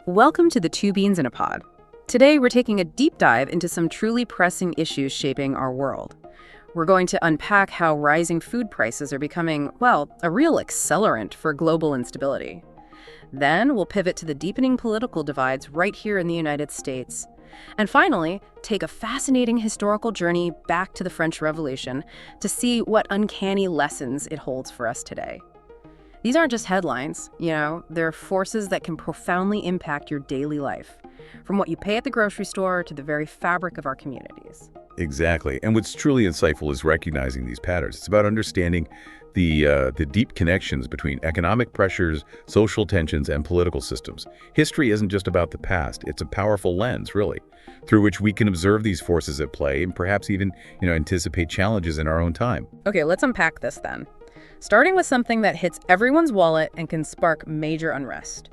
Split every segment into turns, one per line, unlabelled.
Welcome to the Two Beans in a Pod. Today, we're taking a deep dive into some truly pressing issues shaping our world. We're going to unpack how rising food prices are becoming, well, a real accelerant for global instability. Then, we'll pivot to the deepening political divides right here in the United States. And finally, take a fascinating historical journey back to the French Revolution to see what uncanny lessons it holds for us today. These aren't just headlines, they're forces that can profoundly impact your daily life, from what you pay at the grocery store to the very fabric of our communities.
Exactly. And what's truly insightful is recognizing these patterns. It's about understanding the deep connections between economic pressures, social tensions, and political systems. History isn't just about the past. It's a powerful lens, really, through which we can observe these forces at play and perhaps even, anticipate challenges in our own time.
Okay, let's unpack this then. Starting with something that hits everyone's wallet and can spark major unrest: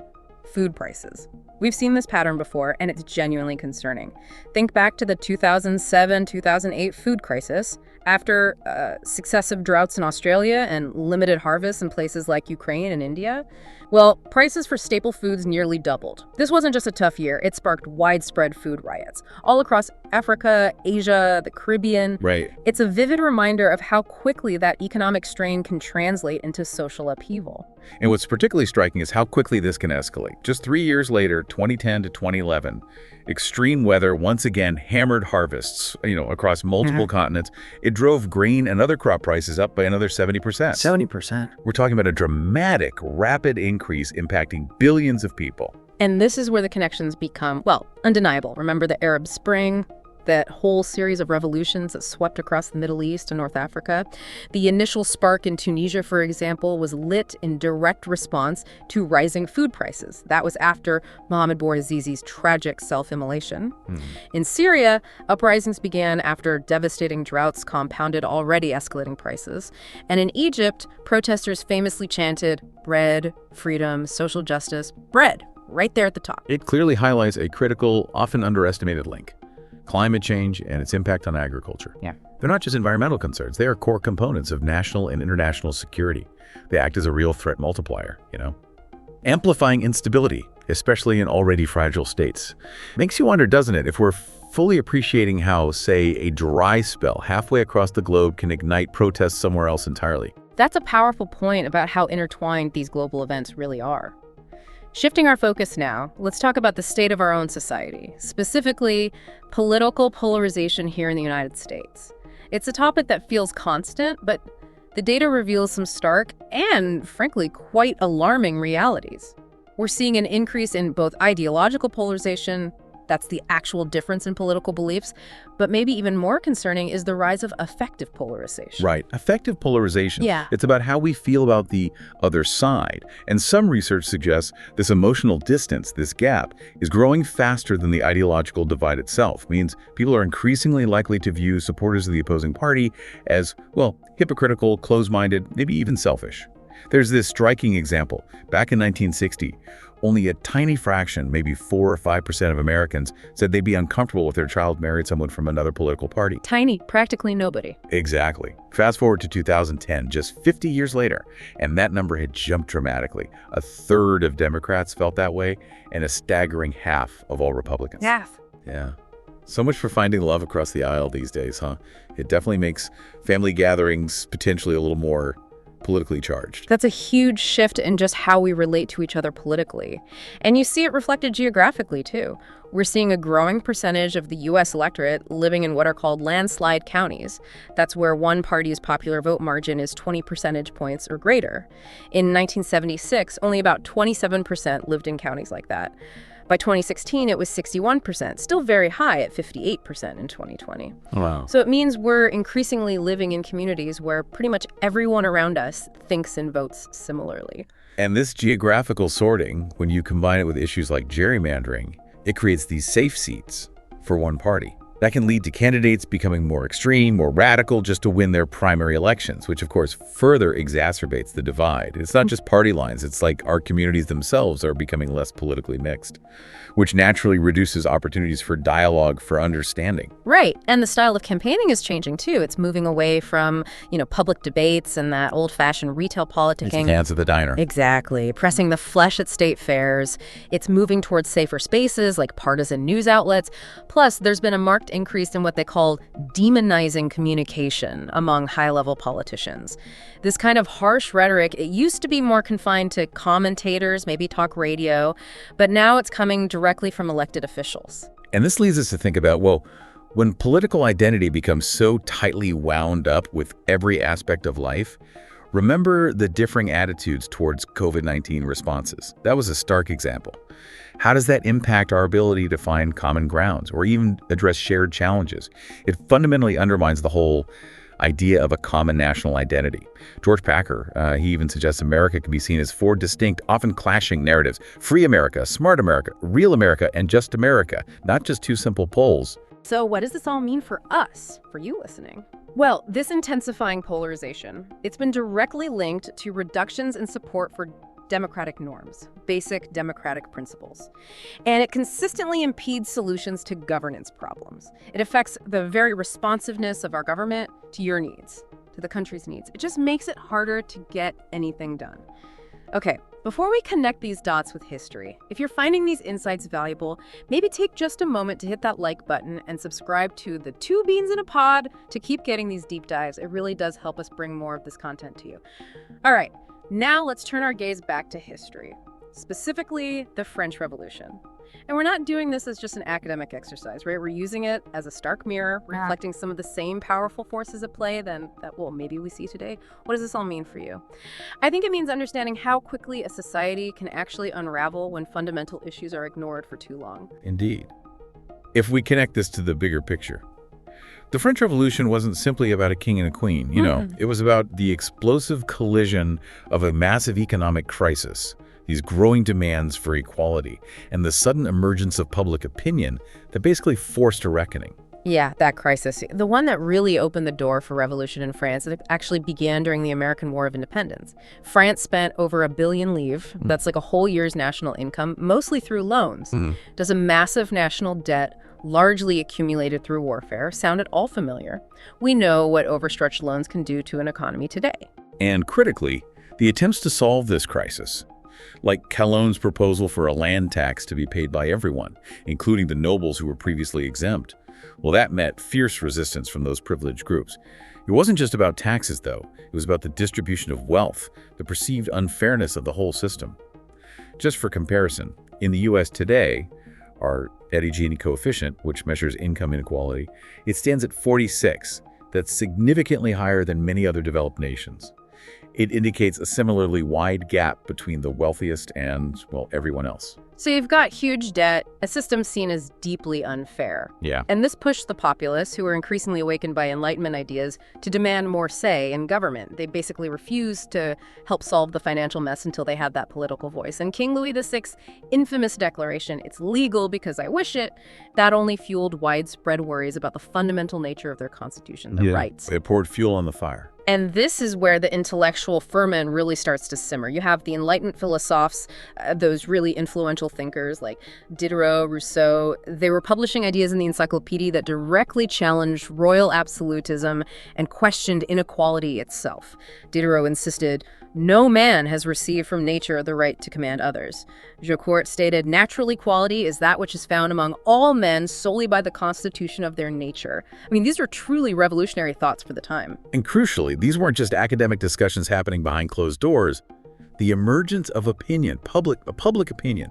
food prices. We've seen this pattern before, and it's genuinely concerning. Think back to the 2007-2008 food crisis. After successive droughts in Australia and limited harvests in places like Ukraine and India, well, prices for staple foods nearly doubled. This wasn't just a tough year, it sparked widespread food riots all across Africa, Asia, the Caribbean.
Right.
It's a vivid reminder of how quickly that economic strain can translate into social upheaval.
And what's particularly striking is how quickly this can escalate. Just 3 years later, 2010 to 2011, extreme weather once again hammered harvests, across multiple continents. It drove grain and other crop prices up by another 70%.
70%.
We're talking about a dramatic, rapid increase impacting billions of people.
And this is where the connections become, well, undeniable. Remember the Arab Spring? That whole series of revolutions that swept across the Middle East and North Africa. The initial spark in Tunisia, for example, was lit in direct response to rising food prices. That was after Mohamed Bouazizi's tragic self-immolation. In Syria, uprisings began after devastating droughts compounded already escalating prices. And in Egypt, protesters famously chanted, "Bread, freedom, social justice, bread," right there at the top.
It clearly highlights a critical, often underestimated link: climate change and its impact on agriculture.
Yeah.
They're not just environmental concerns, they are core components of national and international security. They act as a real threat multiplier, Amplifying instability, especially in already fragile states. Makes you wonder, doesn't it, if we're fully appreciating how, say, a dry spell halfway across the globe can ignite protests somewhere else entirely.
That's a powerful point about how intertwined these global events really are. Shifting our focus now, let's talk about the state of our own society, specifically political polarization here in the United States. It's a topic that feels constant, but the data reveals some stark and, frankly, quite alarming realities. We're seeing an increase in both ideological polarization, that's the actual difference in political beliefs, but maybe even more concerning is the rise of affective polarization.
Right. Affective polarization.
Yeah.
It's about how we feel about the other side. And some research suggests this emotional distance, this gap, is growing faster than the ideological divide itself. Means people are increasingly likely to view supporters of the opposing party as, well, hypocritical, closed-minded, maybe even selfish. There's this striking example. Back in 1960, only a tiny fraction, maybe 4 or 5% of Americans, said they'd be uncomfortable if their child married someone from another political party.
Tiny, practically nobody.
Exactly. Fast forward to 2010, just 50 years later, and that number had jumped dramatically. A third of Democrats felt that way, and a staggering half of all Republicans.
Half.
Yeah. So much for finding love across the aisle these days, huh? It definitely makes family gatherings potentially a little more politically charged.
That's a huge shift in just how we relate to each other politically. And you see it reflected geographically, too. We're seeing a growing percentage of the U.S. electorate living in what are called landslide counties. That's where one party's popular vote margin is 20 percentage points or greater. In 1976, only about 27% lived in counties like that. By 2016, it was 61%, still very high at 58% in 2020.
Wow.
So it means we're increasingly living in communities where pretty much everyone around us thinks and votes similarly.
And this geographical sorting, when you combine it with issues like gerrymandering, it creates these safe seats for one party. That can lead to candidates becoming more extreme, more radical, just to win their primary elections, which of course further exacerbates the divide. It's not just party lines, it's like our communities themselves are becoming less politically mixed, which naturally reduces opportunities for dialogue, for understanding.
Right. And the style of campaigning is changing too. It's moving away from, public debates and that old-fashioned retail politicking.
Hands at the diner.
Exactly. Pressing the flesh at state fairs. It's moving towards safer spaces like partisan news outlets. Plus, there's been a marked increase in what they call demonizing communication among high-level politicians. This kind of harsh rhetoric, it used to be more confined to commentators, maybe talk radio, but now it's coming directly from elected officials.
And this leads us to think about, well, when political identity becomes so tightly wound up with every aspect of life, remember the differing attitudes towards COVID-19 responses. That was a stark example. How does that impact our ability to find common grounds or even address shared challenges? It fundamentally undermines the whole idea of a common national identity. George Packer, he even suggests America can be seen as four distinct, often clashing narratives: free America, smart America, real America, and just America, not just two simple poles.
So what does this all mean for us, for you listening? Well, this intensifying polarization, it's been directly linked to reductions in support for democratic norms, basic democratic principles. And it consistently impedes solutions to governance problems. It affects the very responsiveness of our government to your needs, to the country's needs. It just makes it harder to get anything done. Okay, before we connect these dots with history, if you're finding these insights valuable, maybe take just a moment to hit that like button and subscribe to the Two Beans in a Pod to keep getting these deep dives. It really does help us bring more of this content to you. All right, now let's turn our gaze back to history, specifically the French Revolution. And we're not doing this as just an academic exercise, right? We're using it as a stark mirror, reflecting some of the same powerful forces at play that maybe we see today. What does this all mean for you? I think it means understanding how quickly a society can actually unravel when fundamental issues are ignored for too long.
Indeed. If we connect this to the bigger picture, the French Revolution wasn't simply about a king and a queen. It was about the explosive collision of a massive economic crisis, these growing demands for equality, and the sudden emergence of public opinion that basically forced a reckoning.
Yeah, that crisis. The one that really opened the door for revolution in France, it actually began during the American War of Independence. France spent over $1 billion livres, that's like a whole year's national income, mostly through loans. Does a massive national debt, largely accumulated through warfare, sound at all familiar? We know what overstretched loans can do to an economy today.
And critically, the attempts to solve this crisis, like Calonne's proposal for a land tax to be paid by everyone, including the nobles who were previously exempt, well, that met fierce resistance from those privileged groups. It wasn't just about taxes, though. It was about the distribution of wealth, the perceived unfairness of the whole system. Just for comparison, in the U.S. today, our Gini coefficient, which measures income inequality, it stands at 46. That's significantly higher than many other developed nations. It indicates a similarly wide gap between the wealthiest and, well, everyone else.
So you've got huge debt, a system seen as deeply unfair.
Yeah.
And this pushed the populace, who were increasingly awakened by Enlightenment ideas, to demand more say in government. They basically refused to help solve the financial mess until they had that political voice. And King Louis VI's infamous declaration, "It's legal because I wish it," that only fueled widespread worries about the fundamental nature of their constitution, the rights.
It poured fuel on the fire.
And this is where the intellectual ferment really starts to simmer. You have the Enlightenment philosophes, those really influential thinkers like Diderot, Rousseau. They were publishing ideas in the encyclopedia that directly challenged royal absolutism and questioned inequality itself. Diderot insisted, "No man has received from nature the right to command others." Jaucourt stated, "Natural equality is that which is found among all men solely by the constitution of their nature." I mean, these are truly revolutionary thoughts for the time.
And crucially, these weren't just academic discussions happening behind closed doors. The emergence of opinion, public opinion.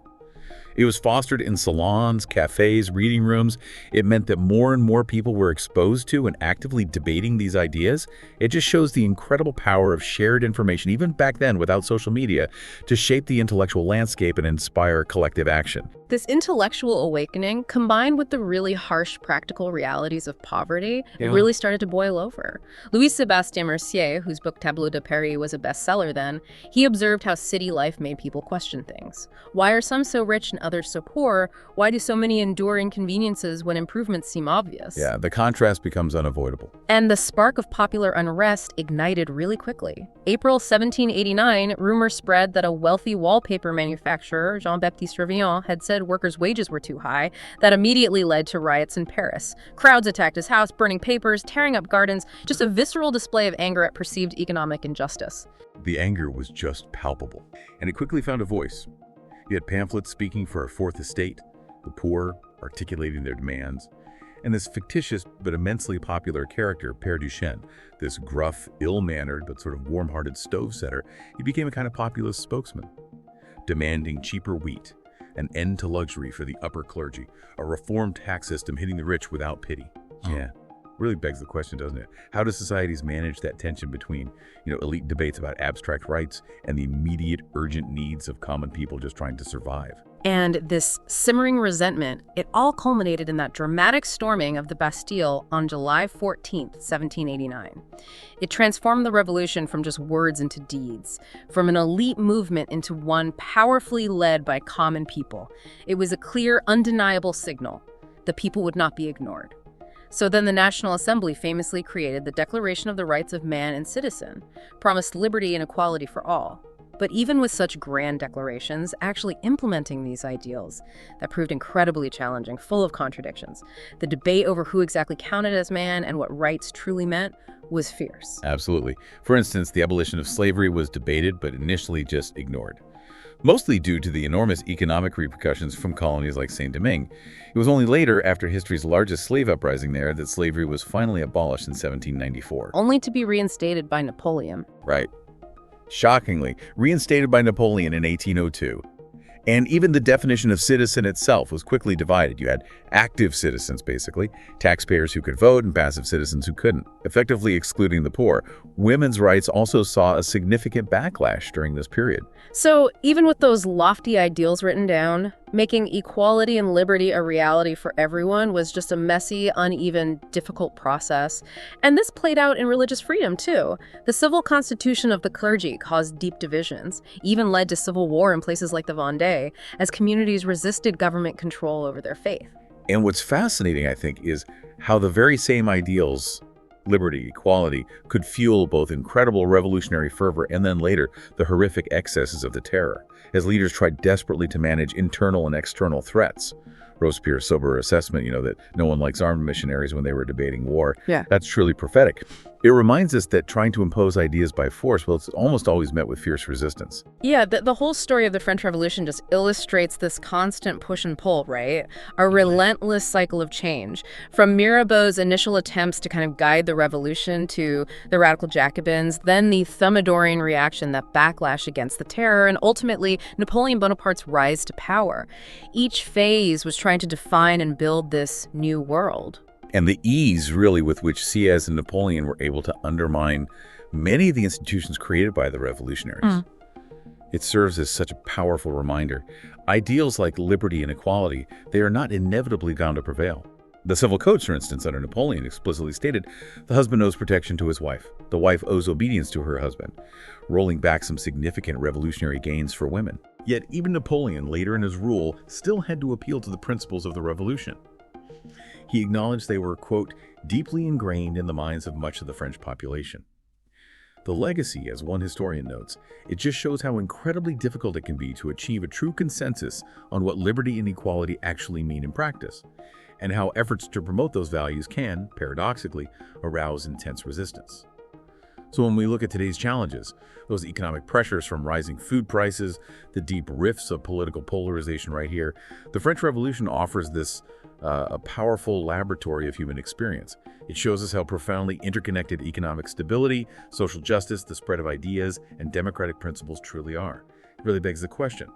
It was fostered in salons, cafes, reading rooms. It meant that more and more people were exposed to and actively debating these ideas. It just shows the incredible power of shared information, even back then without social media, to shape the intellectual landscape and inspire collective action.
This intellectual awakening, combined with the really harsh practical realities of poverty, really started to boil over. Louis-Sébastien Mercier, whose book Tableau de Paris was a bestseller then, he observed how city life made people question things. Why are some so rich and others so poor, why do so many endure inconveniences when improvements seem obvious?
Yeah, the contrast becomes unavoidable.
And the spark of popular unrest ignited really quickly. April 1789, rumors spread that a wealthy wallpaper manufacturer, Jean-Baptiste Revillon, had said workers' wages were too high. That immediately led to riots in Paris. Crowds attacked his house, burning papers, tearing up gardens, just a visceral display of anger at perceived economic injustice.
The anger was just palpable, and it quickly found a voice. You had pamphlets speaking for a fourth estate, the poor articulating their demands, and this fictitious but immensely popular character, Père Duchesne, this gruff, ill-mannered but sort of warm-hearted stove-setter. He became a kind of populist spokesman, demanding cheaper wheat, an end to luxury for the upper clergy, a reformed tax system hitting the rich without pity. Yeah, really begs the question, doesn't it? How do societies manage that tension between, elite debates about abstract rights and the immediate, urgent needs of common people just trying to survive?
And this simmering resentment, it all culminated in that dramatic storming of the Bastille on July 14th, 1789. It transformed the revolution from just words into deeds, from an elite movement into one powerfully led by common people. It was a clear, undeniable signal. The people would not be ignored. So then the National Assembly famously created the Declaration of the Rights of Man and Citizen, promised liberty and equality for all. But even with such grand declarations, actually implementing these ideals, that proved incredibly challenging, full of contradictions. The debate over who exactly counted as man and what rights truly meant was fierce.
Absolutely. For instance, the abolition of slavery was debated but initially just ignored, mostly due to the enormous economic repercussions from colonies like Saint-Domingue. It was only later, after history's largest slave uprising there, that slavery was finally abolished in 1794.
Only to be reinstated by Napoleon.
Right. Shockingly, reinstated by Napoleon in 1802. And even the definition of citizen itself was quickly divided. You had active citizens, basically, taxpayers who could vote, and passive citizens who couldn't, effectively excluding the poor. Women's rights also saw a significant backlash during this period.
So even with those lofty ideals written down, making equality and liberty a reality for everyone was just a messy, uneven, difficult process. And this played out in religious freedom, too. The civil constitution of the clergy caused deep divisions, even led to civil war in places like the Vendée, as communities resisted government control over their faith.
And what's fascinating, I think, is how the very same ideals, liberty, equality, could fuel both incredible revolutionary fervor and then later the horrific excesses of the terror, as leaders tried desperately to manage internal and external threats. Robespierre's sober assessment, that no one likes armed missionaries when they were debating war.
Yeah.
That's truly prophetic. It reminds us that trying to impose ideas by force, well, it's almost always met with fierce resistance.
Yeah, the whole story of the French Revolution just illustrates this constant push and pull, right? A relentless cycle of change. From Mirabeau's initial attempts to kind of guide the revolution to the radical Jacobins, then the Thermidorian reaction, that backlash against the terror, and ultimately Napoleon Bonaparte's rise to power. Each phase was trying to define and build this new world.
And the ease, really, with which Sieyès and Napoleon were able to undermine many of the institutions created by the revolutionaries. It serves as such a powerful reminder. Ideals like liberty and equality, they are not inevitably bound to prevail. The civil codes, for instance, under Napoleon explicitly stated, the husband owes protection to his wife. The wife owes obedience to her husband, rolling back some significant revolutionary gains for women. Yet even Napoleon, later in his rule, still had to appeal to the principles of the revolution. He acknowledged they were, quote, deeply ingrained in the minds of much of the French population. The legacy, as one historian notes, it just shows how incredibly difficult it can be to achieve a true consensus on what liberty and equality actually mean in practice, and how efforts to promote those values can, paradoxically, arouse intense resistance. So when we look at today's challenges, those economic pressures from rising food prices, the deep rifts of political polarization right here, the French Revolution offers this a powerful laboratory of human experience. It shows us how profoundly interconnected economic stability, social justice, the spread of ideas, and democratic principles truly are. It really begs the question,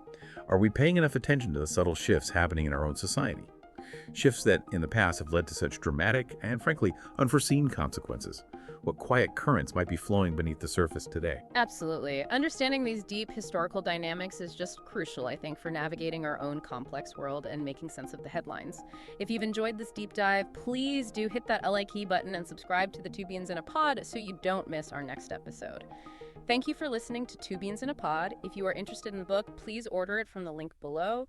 are we paying enough attention to the subtle shifts happening in our own society? Shifts that in the past have led to such dramatic and, frankly, unforeseen consequences. What quiet currents might be flowing beneath the surface today?
Absolutely. Understanding these deep historical dynamics is just crucial, I think, for navigating our own complex world and making sense of the headlines. If you've enjoyed this deep dive, please do hit that like button and subscribe to the Two Beans in a Pod so you don't miss our next episode. Thank you for listening to Two Beans in a Pod. If you are interested in the book, please order it from the link below.